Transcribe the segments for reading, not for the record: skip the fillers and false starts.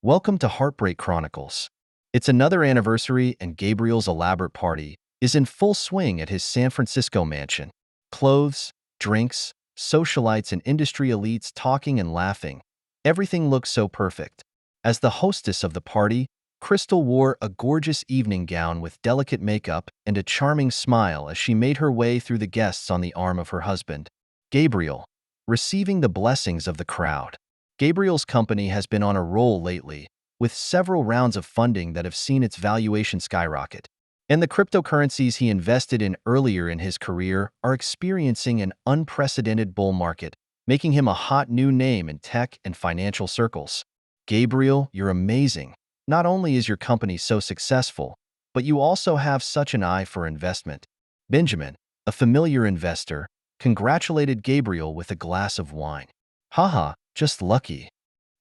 Welcome to Heartbreak Chronicles. It's another anniversary, and Gabriel's elaborate party is in full swing at his San Francisco mansion. Clothes, drinks, socialites, and industry elites talking and laughing. Everything looks so perfect. As the hostess of the party, Crystal wore a gorgeous evening gown with delicate makeup and a charming smile as she made her way through the guests on the arm of her husband, Gabriel, receiving the blessings of the crowd. Gabriel's company has been on a roll lately, with several rounds of funding that have seen its valuation skyrocket. And the cryptocurrencies he invested in earlier in his career are experiencing an unprecedented bull market, making him a hot new name in tech and financial circles. Gabriel, you're amazing. Not only is your company so successful, but you also have such an eye for investment. Benjamin, a familiar investor, congratulated Gabriel with a glass of wine. Haha, just lucky.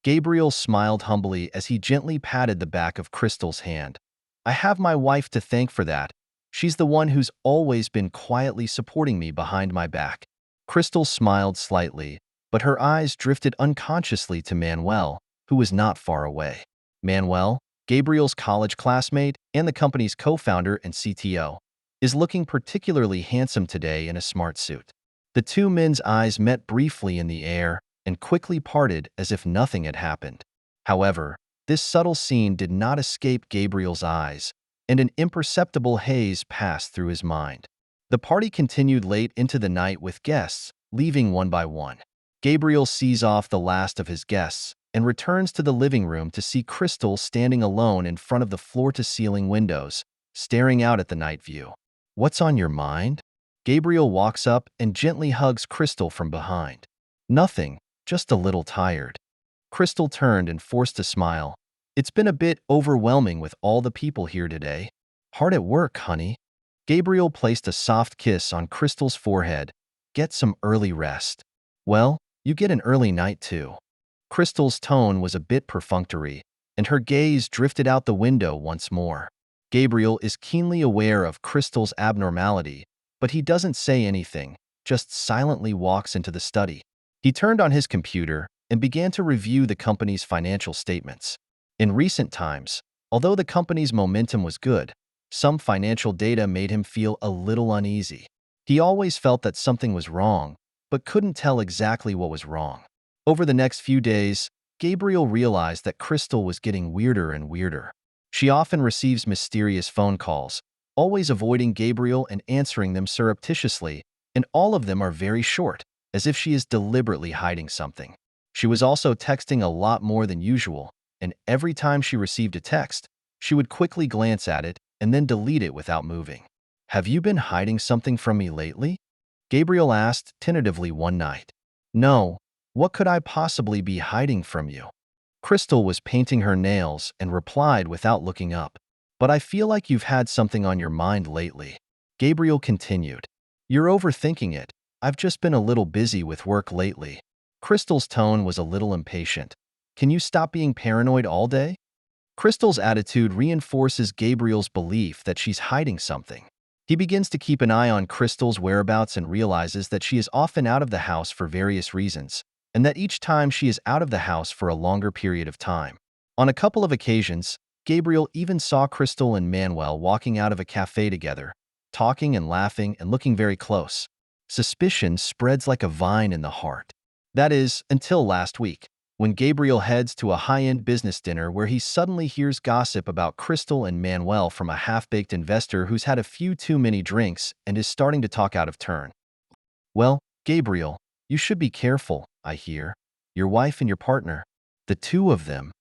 Gabriel smiled humbly as he gently patted the back of Crystal's hand. I have my wife to thank for that. She's the one who's always been quietly supporting me behind my back. Crystal smiled slightly, but her eyes drifted unconsciously to Manuel, who was not far away. Manuel, Gabriel's college classmate and the company's co-founder and CTO, is looking particularly handsome today in a smart suit. The two men's eyes met briefly in the air and quickly parted as if nothing had happened. However, this subtle scene did not escape Gabriel's eyes, and an imperceptible haze passed through his mind. The party continued late into the night with guests, leaving one by one. Gabriel sees off the last of his guests and returns to the living room to see Crystal standing alone in front of the floor-to-ceiling windows, staring out at the night view. What's on your mind? Gabriel walks up and gently hugs Crystal from behind. Nothing. Just a little tired. Crystal turned and forced a smile. It's been a bit overwhelming with all the people here today. Hard at work, honey. Gabriel placed a soft kiss on Crystal's forehead. Get some early rest. Well, you get an early night too. Crystal's tone was a bit perfunctory, and her gaze drifted out the window once more. Gabriel is keenly aware of Crystal's abnormality, but he doesn't say anything, just silently walks into the study. He turned on his computer and began to review the company's financial statements. In recent times, although the company's momentum was good, some financial data made him feel a little uneasy. He always felt that something was wrong, but couldn't tell exactly what was wrong. Over the next few days, Gabriel realized that Crystal was getting weirder and weirder. She often receives mysterious phone calls, always avoiding Gabriel and answering them surreptitiously, and all of them are very short, as if she is deliberately hiding something. She was also texting a lot more than usual, and every time she received a text, she would quickly glance at it and then delete it without moving. Have you been hiding something from me lately? Gabriel asked tentatively one night. No, what could I possibly be hiding from you? Crystal was painting her nails and replied without looking up. But I feel like you've had something on your mind lately. Gabriel continued. You're overthinking it. I've just been a little busy with work lately. Crystal's tone was a little impatient. Can you stop being paranoid all day? Crystal's attitude reinforces Gabriel's belief that she's hiding something. He begins to keep an eye on Crystal's whereabouts and realizes that she is often out of the house for various reasons, and that each time she is out of the house for a longer period of time. On a couple of occasions, Gabriel even saw Crystal and Manuel walking out of a cafe together, talking and laughing and looking very close. Suspicion spreads like a vine in the heart. That is, until last week, when Gabriel heads to a high-end business dinner where he suddenly hears gossip about Crystal and Manuel from a half-baked investor who's had a few too many drinks and is starting to talk out of turn. Well, Gabriel, you should be careful, I hear. Your wife and your partner. The two of them.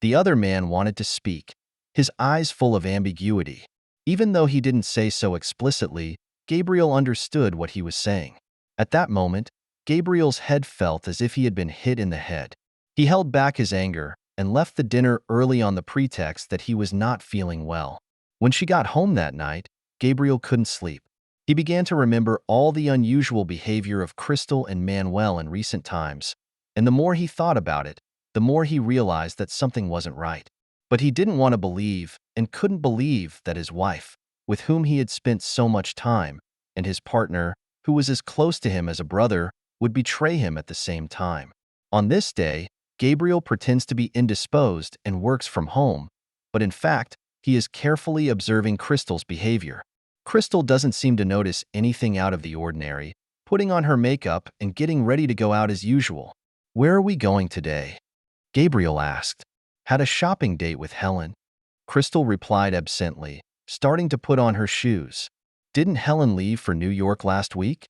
The other man wanted to speak, his eyes full of ambiguity. Even though he didn't say so explicitly, Gabriel understood what he was saying. At that moment, Gabriel's head felt as if he had been hit in the head. He held back his anger and left the dinner early on the pretext that he was not feeling well. When she got home that night, Gabriel couldn't sleep. He began to remember all the unusual behavior of Crystal and Manuel in recent times, and the more he thought about it, the more he realized that something wasn't right. But he didn't want to believe and couldn't believe that his wife, with whom he had spent so much time, and his partner, who was as close to him as a brother, would betray him at the same time. On this day, Gabriel pretends to be indisposed and works from home, but in fact, he is carefully observing Crystal's behavior. Crystal doesn't seem to notice anything out of the ordinary, putting on her makeup and getting ready to go out as usual. "Where are we going today?" Gabriel asked. "Had a shopping date with Helen." Crystal replied absently, starting to put on her shoes. "Didn't Helen leave for New York last week?"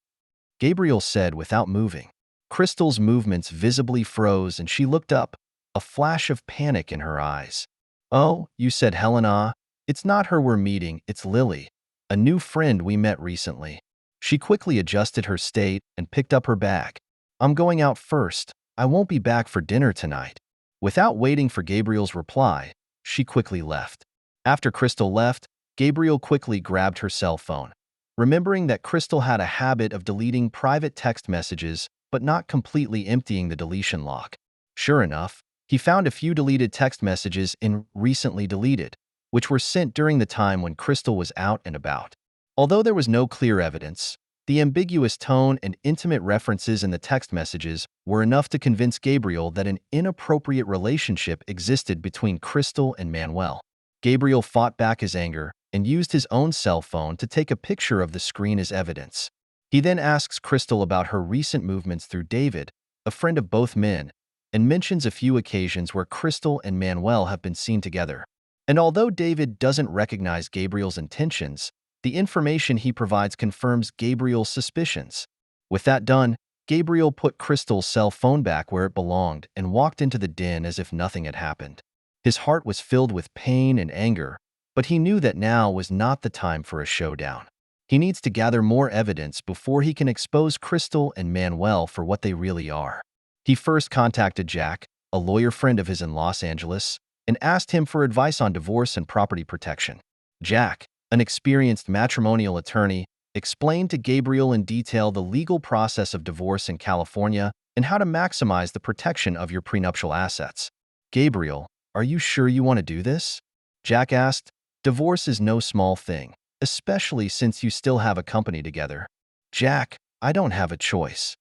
Gabriel said without moving. Crystal's movements visibly froze and she looked up, a flash of panic in her eyes. "Oh, you said Helen, ah? It's not her we're meeting, it's Lily, a new friend we met recently." She quickly adjusted her state and picked up her bag. "I'm going out first. I won't be back for dinner tonight." Without waiting for Gabriel's reply, she quickly left. After Crystal left, Gabriel quickly grabbed her cell phone. Remembering that Crystal had a habit of deleting private text messages but not completely emptying the deletion lock. Sure enough, he found a few deleted text messages in Recently Deleted, which were sent during the time when Crystal was out and about. Although there was no clear evidence, the ambiguous tone and intimate references in the text messages were enough to convince Gabriel that an inappropriate relationship existed between Crystal and Manuel. Gabriel fought back his anger and used his own cell phone to take a picture of the screen as evidence. He then asks Crystal about her recent movements through David, a friend of both men, and mentions a few occasions where Crystal and Manuel have been seen together. And although David doesn't recognize Gabriel's intentions, the information he provides confirms Gabriel's suspicions. With that done, Gabriel put Crystal's cell phone back where it belonged and walked into the den as if nothing had happened. His heart was filled with pain and anger, but he knew that now was not the time for a showdown. He needs to gather more evidence before he can expose Crystal and Manuel for what they really are. He first contacted Jack, a lawyer friend of his in Los Angeles, and asked him for advice on divorce and property protection. Jack, an experienced matrimonial attorney, explained to Gabriel in detail the legal process of divorce in California and how to maximize the protection of your prenuptial assets. "Gabriel, are you sure you want to do this?" Jack asked. "Divorce is no small thing, especially since you still have a company together." "Jack, I don't have a choice."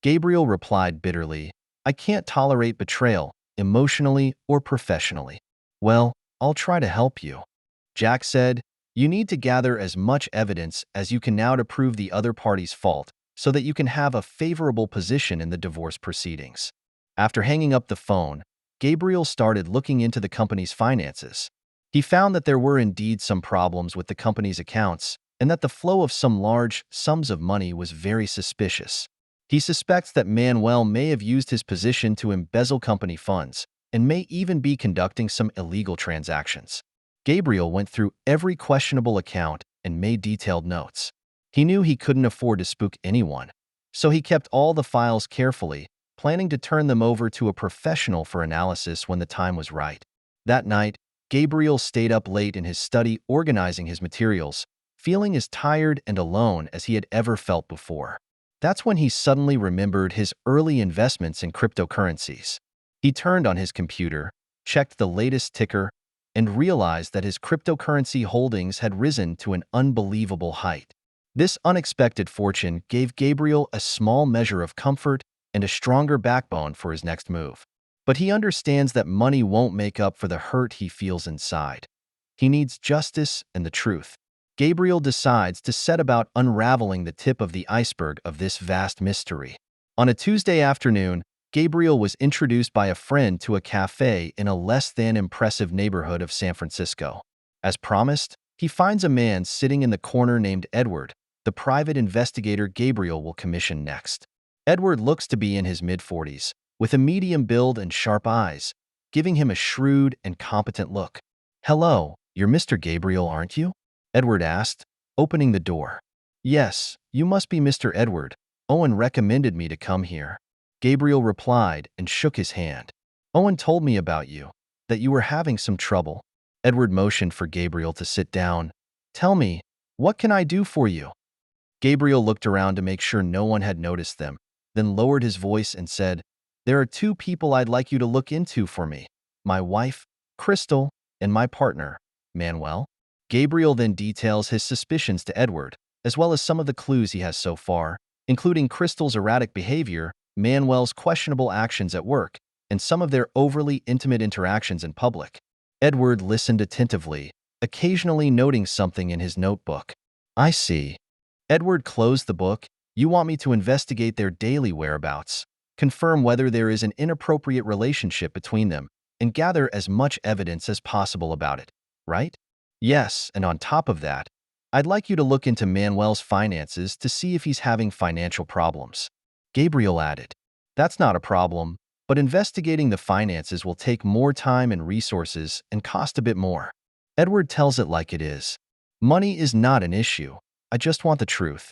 Gabriel replied bitterly, "I can't tolerate betrayal, emotionally or professionally." "Well, I'll try to help you." Jack said, "You need to gather as much evidence as you can now to prove the other party's fault so that you can have a favorable position in the divorce proceedings." After hanging up the phone, Gabriel started looking into the company's finances. He found that there were indeed some problems with the company's accounts and that the flow of some large sums of money was very suspicious. He suspects that Manuel may have used his position to embezzle company funds and may even be conducting some illegal transactions. Gabriel went through every questionable account and made detailed notes. He knew he couldn't afford to spook anyone, so he kept all the files carefully, planning to turn them over to a professional for analysis when the time was right. That night, Gabriel stayed up late in his study organizing his materials, feeling as tired and alone as he had ever felt before. That's when he suddenly remembered his early investments in cryptocurrencies. He turned on his computer, checked the latest ticker, and realized that his cryptocurrency holdings had risen to an unbelievable height. This unexpected fortune gave Gabriel a small measure of comfort and a stronger backbone for his next move. But he understands that money won't make up for the hurt he feels inside. He needs justice and the truth. Gabriel decides to set about unraveling the tip of the iceberg of this vast mystery. On a Tuesday afternoon, Gabriel was introduced by a friend to a cafe in a less-than-impressive neighborhood of San Francisco. As promised, he finds a man sitting in the corner named Edward, the private investigator Gabriel will commission next. Edward looks to be in his mid-40s, with a medium build and sharp eyes, giving him a shrewd and competent look. "Hello, you're Mr. Gabriel, aren't you?" Edward asked, opening the door. "Yes, you must be Mr. Edward. Owen recommended me to come here." Gabriel replied and shook his hand. "Owen told me about you, that you were having some trouble." Edward motioned for Gabriel to sit down. "Tell me, what can I do for you?" Gabriel looked around to make sure no one had noticed them, then lowered his voice and said, "There are two people I'd like you to look into for me. My wife, Crystal, and my partner, Manuel." Gabriel then details his suspicions to Edward, as well as some of the clues he has so far, including Crystal's erratic behavior, Manuel's questionable actions at work, and some of their overly intimate interactions in public. Edward listened attentively, occasionally noting something in his notebook. I see. Edward closed the book. You want me to investigate their daily whereabouts, confirm whether there is an inappropriate relationship between them, and gather as much evidence as possible about it, right? Yes, and on top of that, I'd like you to look into Manuel's finances to see if he's having financial problems. Gabriel added. That's not a problem, but investigating the finances will take more time and resources and cost a bit more. Edward tells it like it is. Money is not an issue. I just want the truth.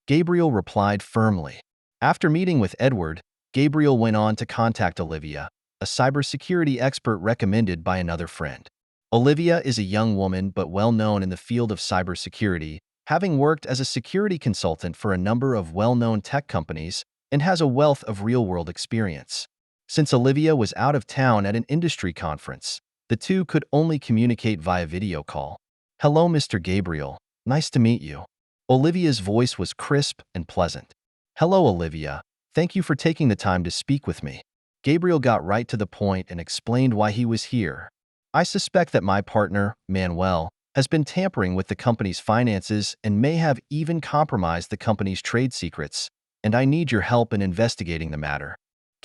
Gabriel replied firmly. After meeting with Edward, Gabriel went on to contact Olivia, a cybersecurity expert recommended by another friend. Olivia is a young woman but well known in the field of cybersecurity, having worked as a security consultant for a number of well-known tech companies and has a wealth of real-world experience. Since Olivia was out of town at an industry conference, the two could only communicate via video call. Hello, Mr. Gabriel. Nice to meet you. Olivia's voice was crisp and pleasant. Hello, Olivia. Thank you for taking the time to speak with me. Gabriel got right to the point and explained why he was here. I suspect that my partner, Manuel, has been tampering with the company's finances and may have even compromised the company's trade secrets, and I need your help in investigating the matter.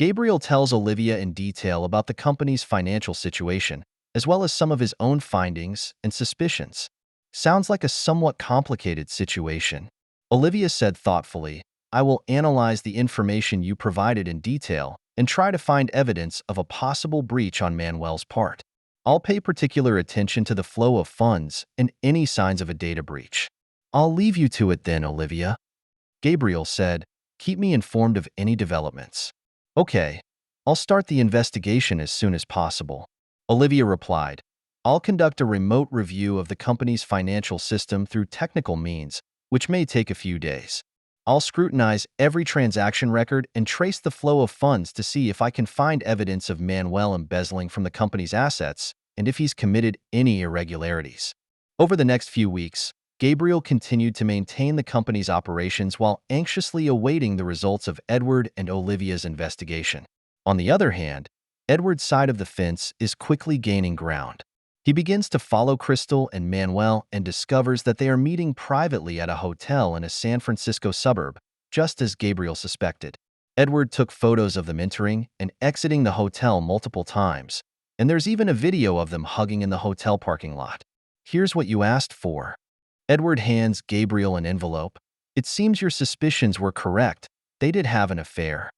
Gabriel tells Olivia in detail about the company's financial situation, as well as some of his own findings and suspicions. Sounds like a somewhat complicated situation. Olivia said thoughtfully, I will analyze the information you provided in detail and try to find evidence of a possible breach on Manuel's part. I'll pay particular attention to the flow of funds and any signs of a data breach. I'll leave you to it then, Olivia. Gabriel said, keep me informed of any developments. Okay, I'll start the investigation as soon as possible. Olivia replied, I'll conduct a remote review of the company's financial system through technical means, which may take a few days. I'll scrutinize every transaction record and trace the flow of funds to see if I can find evidence of Manuel embezzling from the company's assets and if he's committed any irregularities. Over the next few weeks, Gabriel continued to maintain the company's operations while anxiously awaiting the results of Edward and Olivia's investigation. On the other hand, Edward's side of the fence is quickly gaining ground. He begins to follow Crystal and Manuel and discovers that they are meeting privately at a hotel in a San Francisco suburb, just as Gabriel suspected. Edward took photos of them entering and exiting the hotel multiple times, and there's even a video of them hugging in the hotel parking lot. Here's what you asked for. Edward hands Gabriel an envelope. It seems your suspicions were correct. They did have an affair.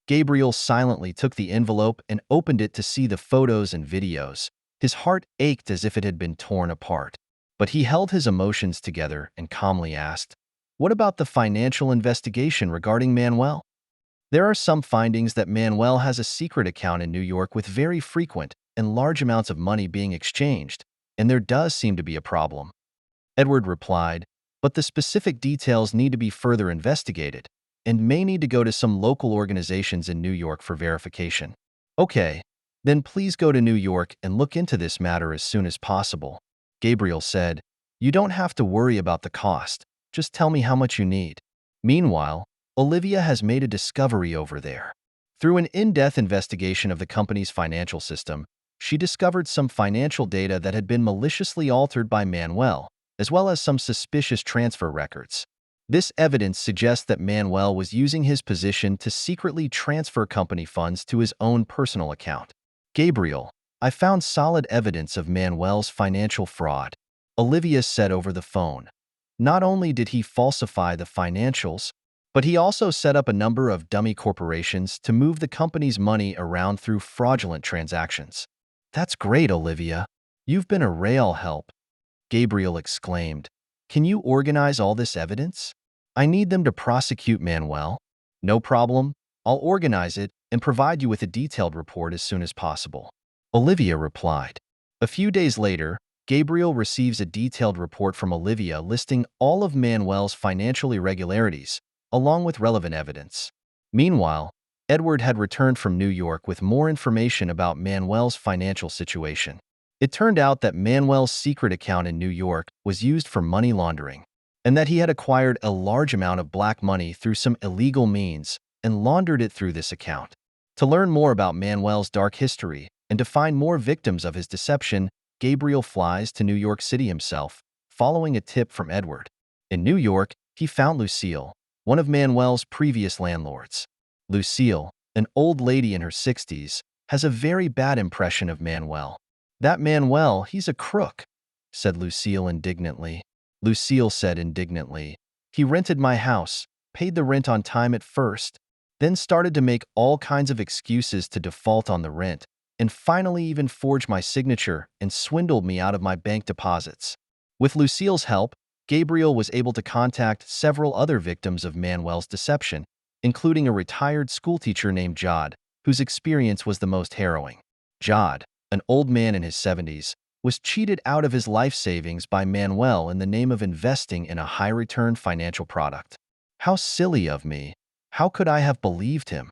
Gabriel silently took the envelope and opened it to see the photos and videos. His heart ached as if it had been torn apart. But he held his emotions together and calmly asked, what about the financial investigation regarding Manuel? There are some findings that Manuel has a secret account in New York with very frequent and large amounts of money being exchanged, and there does seem to be a problem. Edward replied, but the specific details need to be further investigated and may need to go to some local organizations in New York for verification. Okay. Then please go to New York and look into this matter as soon as possible. Gabriel said, you don't have to worry about the cost. Just tell me how much you need. Meanwhile, Olivia has made a discovery over there. Through an in-depth investigation of the company's financial system, she discovered some financial data that had been maliciously altered by Manuel, as well as some suspicious transfer records. This evidence suggests that Manuel was using his position to secretly transfer company funds to his own personal account. Gabriel, I found solid evidence of Manuel's financial fraud, Olivia said over the phone. Not only did he falsify the financials, but he also set up a number of dummy corporations to move the company's money around through fraudulent transactions. That's great, Olivia. You've been a real help, Gabriel exclaimed. Can you organize all this evidence? I need them to prosecute Manuel. No problem. I'll organize it and provide you with a detailed report as soon as possible. Olivia replied. A few days later, Gabriel receives a detailed report from Olivia listing all of Manuel's financial irregularities, along with relevant evidence. Meanwhile, Edward had returned from New York with more information about Manuel's financial situation. It turned out that Manuel's secret account in New York was used for money laundering, and that he had acquired a large amount of black money through some illegal means and laundered it through this account. To learn more about Manuel's dark history and to find more victims of his deception, Gabriel flies to New York City himself, following a tip from Edward. In New York, he found Lucille, one of Manuel's previous landlords. Lucille, an old lady in her 60s, has a very bad impression of Manuel. "That Manuel, he's a crook," said Lucille indignantly. Lucille said indignantly, "He rented my house, paid the rent on time at first, then started to make all kinds of excuses to default on the rent, and finally even forged my signature and swindled me out of my bank deposits." With Lucille's help, Gabriel was able to contact several other victims of Manuel's deception, including a retired schoolteacher named Jod, whose experience was the most harrowing. Jod, an old man in his 70s, was cheated out of his life savings by Manuel in the name of investing in a high-return financial product. "How silly of me. How could I have believed him?"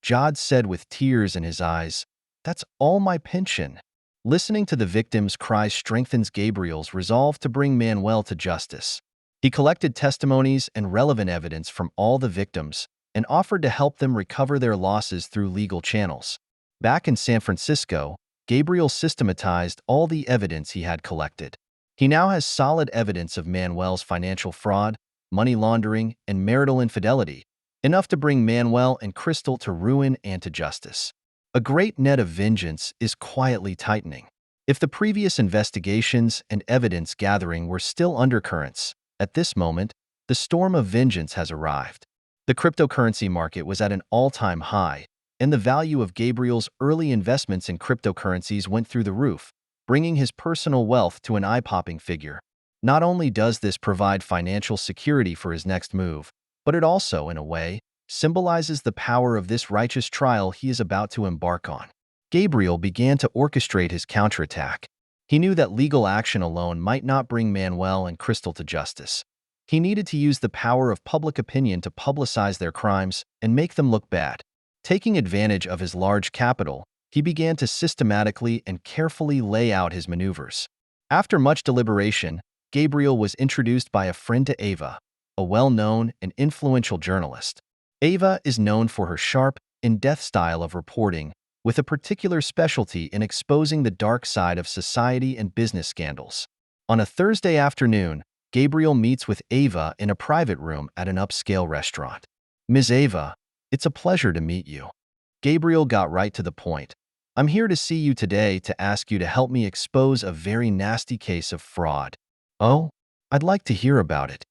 Jod said with tears in his eyes. "That's all my pension." Listening to the victims' cries strengthens Gabriel's resolve to bring Manuel to justice. He collected testimonies and relevant evidence from all the victims and offered to help them recover their losses through legal channels. Back in San Francisco, Gabriel systematized all the evidence he had collected. He now has solid evidence of Manuel's financial fraud, money laundering, and marital infidelity, enough to bring Manuel and Crystal to ruin and to justice. A great net of vengeance is quietly tightening. If the previous investigations and evidence gathering were still undercurrents, at this moment, the storm of vengeance has arrived. The cryptocurrency market was at an all-time high, and the value of Gabriel's early investments in cryptocurrencies went through the roof, bringing his personal wealth to an eye-popping figure. Not only does this provide financial security for his next move, but it also, in a way, symbolizes the power of this righteous trial he is about to embark on. Gabriel began to orchestrate his counterattack. He knew that legal action alone might not bring Manuel and Crystal to justice. He needed to use the power of public opinion to publicize their crimes and make them look bad. Taking advantage of his large capital, he began to systematically and carefully lay out his maneuvers. After much deliberation, Gabriel was introduced by a friend to Ava, a well-known and influential journalist. Ava is known for her sharp, in-depth style of reporting, with a particular specialty in exposing the dark side of society and business scandals. On a Thursday afternoon, Gabriel meets with Ava in a private room at an upscale restaurant. "Ms. Ava, it's a pleasure to meet you." Gabriel got right to the point. "I'm here to see you today to ask you to help me expose a very nasty case of fraud." "Oh, I'd like to hear about it,"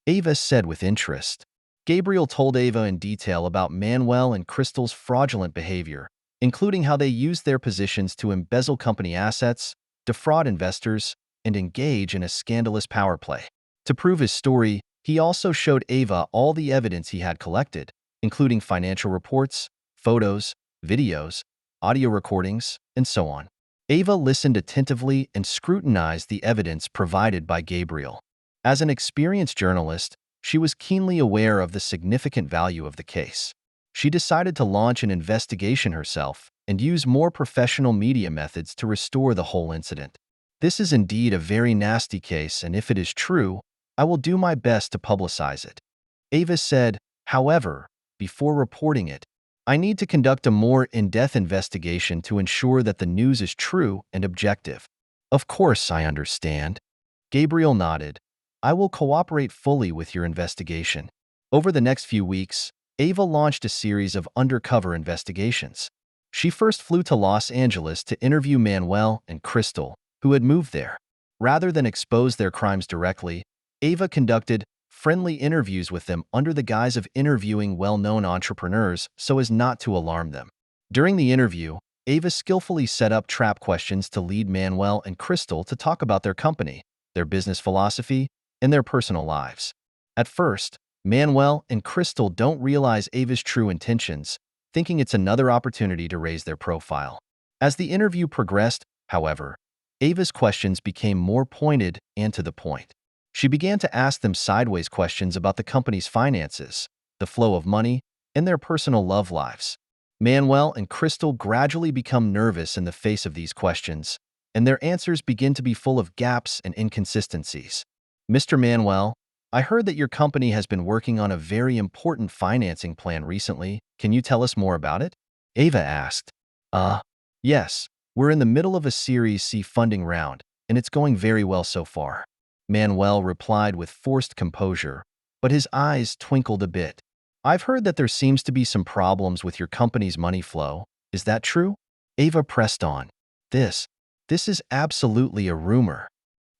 Ava said with interest. Gabriel told Ava in detail about Manuel and Crystal's fraudulent behavior, including how they used their positions to embezzle company assets, defraud investors, and engage in a scandalous power play. To prove his story, he also showed Ava all the evidence he had collected, including financial reports, photos, videos, audio recordings, and so on. Ava listened attentively and scrutinized the evidence provided by Gabriel. As an experienced journalist, she was keenly aware of the significant value of the case. She decided to launch an investigation herself and use more professional media methods to restore the whole incident. "This is indeed a very nasty case, and if it is true, I will do my best to publicize it," Ava said. "However, before reporting it, I need to conduct a more in-depth investigation to ensure that the news is true and objective." "Of course, I understand." Gabriel nodded. "I will cooperate fully with your investigation." Over the next few weeks, Ava launched a series of undercover investigations. She first flew to Los Angeles to interview Manuel and Crystal, who had moved there. Rather than expose their crimes directly, Ava conducted friendly interviews with them under the guise of interviewing well-known entrepreneurs so as not to alarm them. During the interview, Ava skillfully set up trap questions to lead Manuel and Crystal to talk about their company, their business philosophy, and their personal lives. At first, Manuel and Crystal don't realize Ava's true intentions, thinking it's another opportunity to raise their profile. As the interview progressed, however, Ava's questions became more pointed and to the point. She began to ask them sideways questions about the company's finances, the flow of money, and their personal love lives. Manuel and Crystal gradually become nervous in the face of these questions, and their answers begin to be full of gaps and inconsistencies. "Mr. Manuel, I heard that your company has been working on a very important financing plan recently. Can you tell us more about it?" Ava asked. Yes, we're in the middle of a Series C funding round, and it's going very well so far. Manuel replied with forced composure, but his eyes twinkled a bit. I've heard that there seems to be some problems with your company's money flow. Is that true? Ava pressed on. This, this is absolutely a rumor.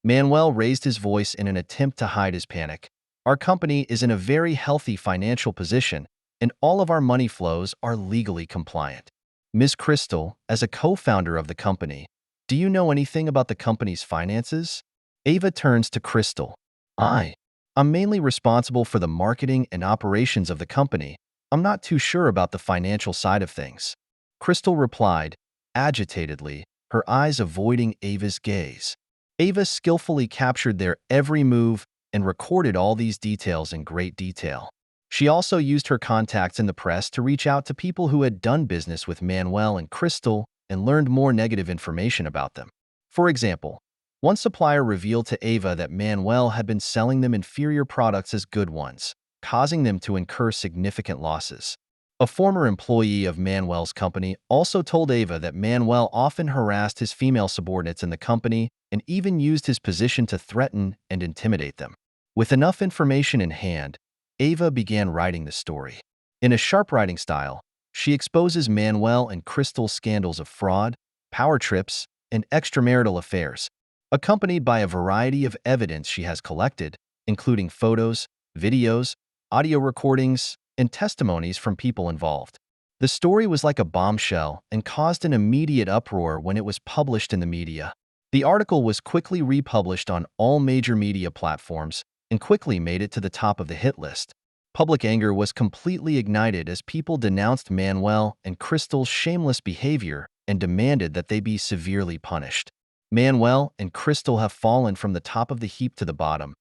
Manuel raised his voice in an attempt to hide his panic. Our company is in a very healthy financial position, and all of our money flows are legally compliant. Ms. Crystal, as a co-founder of the company, do you know anything about the company's finances? Ava turns to Crystal. I'm mainly responsible for the marketing and operations of the company. I'm not too sure about the financial side of things. Crystal replied, agitatedly, her eyes avoiding Ava's gaze. Ava skillfully captured their every move and recorded all these details in great detail. She also used her contacts in the press to reach out to people who had done business with Manuel and Crystal and learned more negative information about them. For example, one supplier revealed to Ava that Manuel had been selling them inferior products as good ones, causing them to incur significant losses. A former employee of Manuel's company also told Ava that Manuel often harassed his female subordinates in the company and even used his position to threaten and intimidate them. With enough information in hand, Ava began writing the story. In a sharp writing style, she exposes Manuel and Crystal's scandals of fraud, power trips, and extramarital affairs, accompanied by a variety of evidence she has collected, including photos, videos, audio recordings, and testimonies from people involved. The story was like a bombshell and caused an immediate uproar when it was published in the media. The article was quickly republished on all major media platforms and quickly made it to the top of the hit list. Public anger was completely ignited as people denounced Manuel and Crystal's shameless behavior and demanded that they be severely punished. Manuel and Crystal have fallen from the top of the heap to the bottom,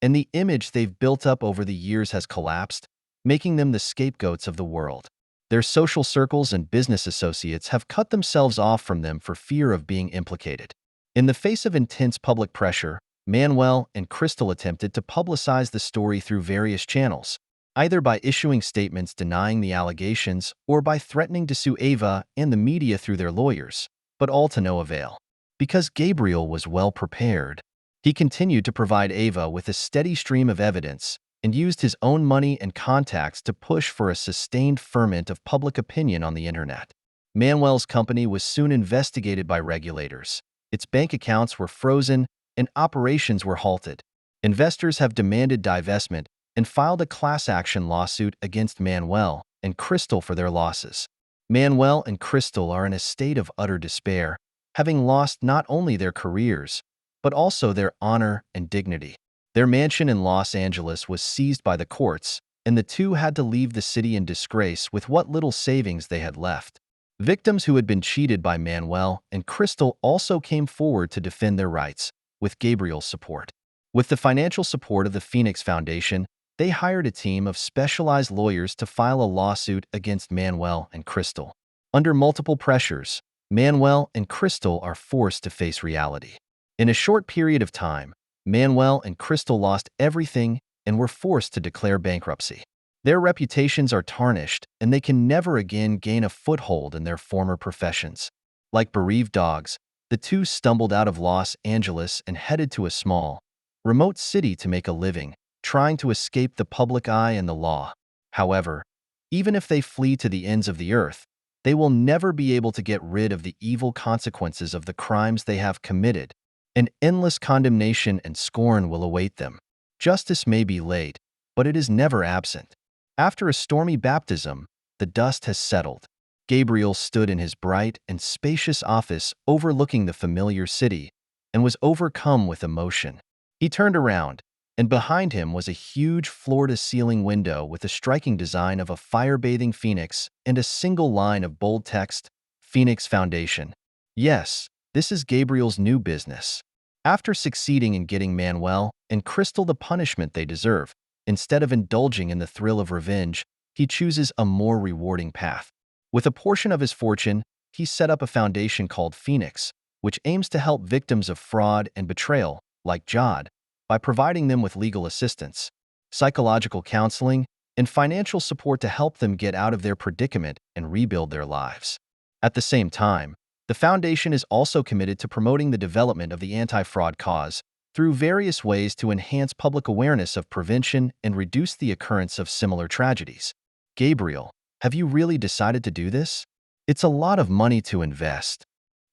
and the image they've built up over the years has collapsed, making them the scapegoats of the world. Their social circles and business associates have cut themselves off from them for fear of being implicated. In the face of intense public pressure, Manuel and Crystal attempted to publicize the story through various channels, either by issuing statements denying the allegations or by threatening to sue Ava and the media through their lawyers, but all to no avail. Because Gabriel was well prepared, he continued to provide Ava with a steady stream of evidence and used his own money and contacts to push for a sustained ferment of public opinion on the internet. Manuel's company was soon investigated by regulators. Its bank accounts were frozen and operations were halted. Investors have demanded divestment and filed a class action lawsuit against Manuel and Crystal for their losses. Manuel and Crystal are in a state of utter despair, having lost not only their careers, but also their honor and dignity. Their mansion in Los Angeles was seized by the courts, and the two had to leave the city in disgrace with what little savings they had left. Victims who had been cheated by Manuel and Crystal also came forward to defend their rights, with Gabriel's support. With the financial support of the Phoenix Foundation, they hired a team of specialized lawyers to file a lawsuit against Manuel and Crystal. Under multiple pressures, Manuel and Crystal are forced to face reality. In a short period of time, Manuel and Crystal lost everything and were forced to declare bankruptcy. Their reputations are tarnished, and they can never again gain a foothold in their former professions. Like bereaved dogs, the two stumbled out of Los Angeles and headed to a small, remote city to make a living, trying to escape the public eye and the law. However, even if they flee to the ends of the earth, they will never be able to get rid of the evil consequences of the crimes they have committed. An endless condemnation and scorn will await them. Justice may be late, but it is never absent. After a stormy baptism, the dust has settled. Gabriel stood in his bright and spacious office overlooking the familiar city and was overcome with emotion. He turned around, and behind him was a huge floor-to-ceiling window with a striking design of a fire-bathing phoenix and a single line of bold text, Phoenix Foundation. Yes, this is Gabriel's new business. After succeeding in getting Manuel and Crystal the punishment they deserve, instead of indulging in the thrill of revenge, he chooses a more rewarding path. With a portion of his fortune, he set up a foundation called Phoenix, which aims to help victims of fraud and betrayal, like Jod, by providing them with legal assistance, psychological counseling, and financial support to help them get out of their predicament and rebuild their lives. At the same time, the foundation is also committed to promoting the development of the anti-fraud cause through various ways to enhance public awareness of prevention and reduce the occurrence of similar tragedies. Gabriel, have you really decided to do this? It's a lot of money to invest.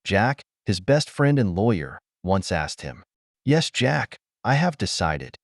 Jack, his best friend and lawyer, once asked him. Yes, Jack, I have decided.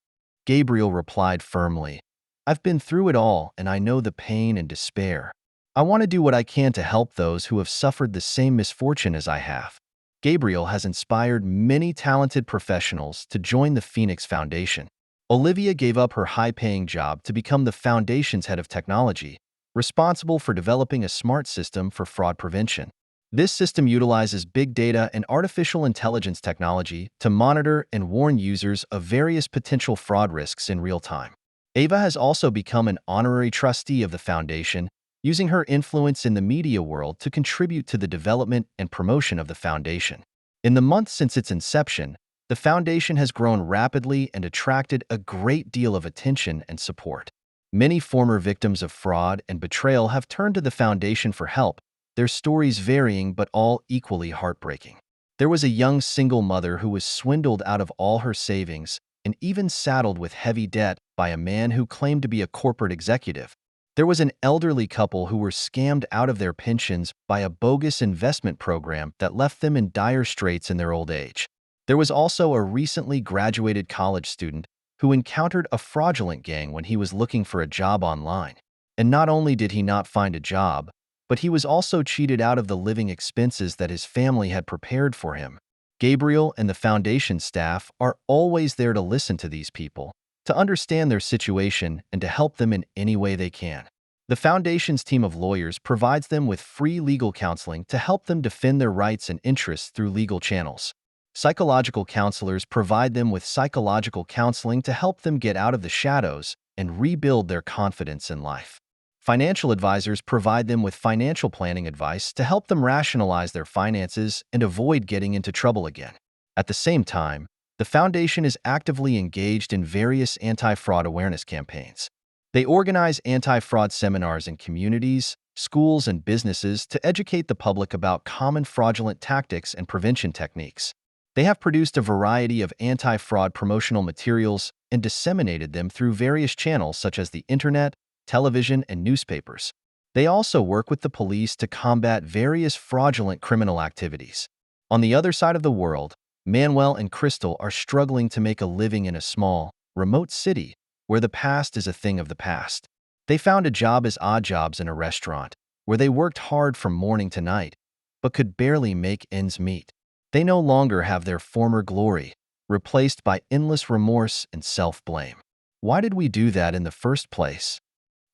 Gabriel replied firmly. I've been through it all and I know the pain and despair. I want to do what I can to help those who have suffered the same misfortune as I have. Gabriel has inspired many talented professionals to join the Phoenix Foundation. Olivia gave up her high-paying job to become the foundation's head of technology, responsible for developing a smart system for fraud prevention. This system utilizes big data and artificial intelligence technology to monitor and warn users of various potential fraud risks in real time. Ava has also become an honorary trustee of the foundation, using her influence in the media world to contribute to the development and promotion of the foundation. In the months since its inception, the foundation has grown rapidly and attracted a great deal of attention and support. Many former victims of fraud and betrayal have turned to the foundation for help, their stories varying but all equally heartbreaking. There was a young single mother who was swindled out of all her savings and even saddled with heavy debt by a man who claimed to be a corporate executive. There was an elderly couple who were scammed out of their pensions by a bogus investment program that left them in dire straits in their old age. There was also a recently graduated college student who encountered a fraudulent gang when he was looking for a job online. And not only did he not find a job, but he was also cheated out of the living expenses that his family had prepared for him. Gabriel and the foundation staff are always there to listen to these people, to understand their situation and to help them in any way they can. The foundation's team of lawyers provides them with free legal counseling to help them defend their rights and interests through legal channels. Psychological counselors provide them with psychological counseling to help them get out of the shadows and rebuild their confidence in life. Financial advisors provide them with financial planning advice to help them rationalize their finances and avoid getting into trouble again. At the same time, the foundation is actively engaged in various anti-fraud awareness campaigns. They organize anti-fraud seminars in communities, schools, and businesses to educate the public about common fraudulent tactics and prevention techniques. They have produced a variety of anti-fraud promotional materials and disseminated them through various channels such as the internet, television, and newspapers. They also work with the police to combat various fraudulent criminal activities. On the other side of the world, Manuel and Crystal are struggling to make a living in a small, remote city where the past is a thing of the past. They found a job as odd jobs in a restaurant, where they worked hard from morning to night, but could barely make ends meet. They no longer have their former glory, replaced by endless remorse and self-blame. Why did we do that in the first place?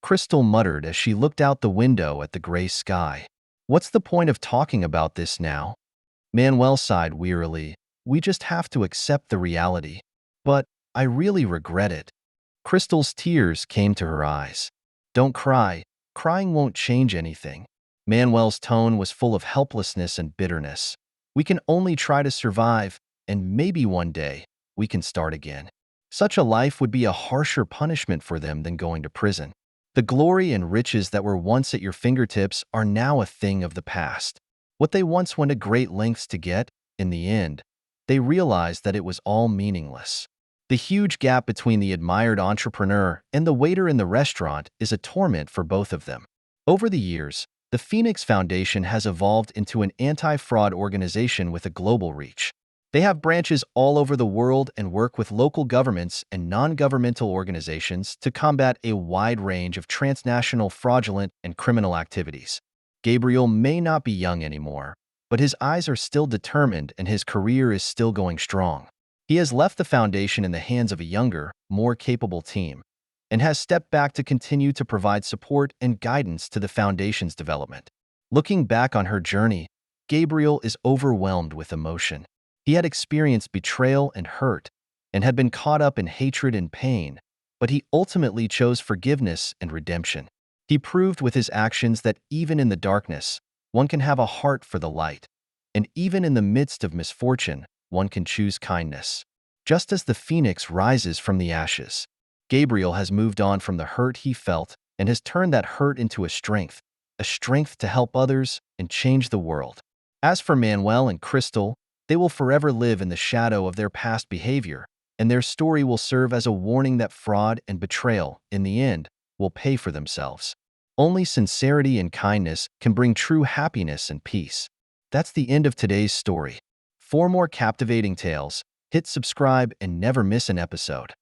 Crystal muttered as she looked out the window at the gray sky. What's the point of talking about this now? Manuel sighed wearily. We just have to accept the reality. But I really regret it. Crystal's tears came to her eyes. Don't cry. Crying won't change anything. Manuel's tone was full of helplessness and bitterness. We can only try to survive, and maybe one day we can start again. Such a life would be a harsher punishment for them than going to prison. The glory and riches that were once at your fingertips are now a thing of the past. What they once went to great lengths to get, in the end, they realized that it was all meaningless. The huge gap between the admired entrepreneur and the waiter in the restaurant is a torment for both of them. Over the years, the Phoenix Foundation has evolved into an anti-fraud organization with a global reach. They have branches all over the world and work with local governments and non-governmental organizations to combat a wide range of transnational fraudulent and criminal activities. Gabriel may not be young anymore, but his eyes are still determined and his career is still going strong. He has left the foundation in the hands of a younger, more capable team, and has stepped back to continue to provide support and guidance to the foundation's development. Looking back on her journey, Gabriel is overwhelmed with emotion. He had experienced betrayal and hurt, and had been caught up in hatred and pain, but he ultimately chose forgiveness and redemption. He proved with his actions that even in the darkness, one can have a heart for the light, and even in the midst of misfortune, one can choose kindness. Just as the phoenix rises from the ashes, Gabriel has moved on from the hurt he felt and has turned that hurt into a strength to help others and change the world. As for Manuel and Crystal, they will forever live in the shadow of their past behavior, and their story will serve as a warning that fraud and betrayal, in the end, will pay for themselves. Only sincerity and kindness can bring true happiness and peace. That's the end of today's story. For more captivating tales, hit subscribe and never miss an episode.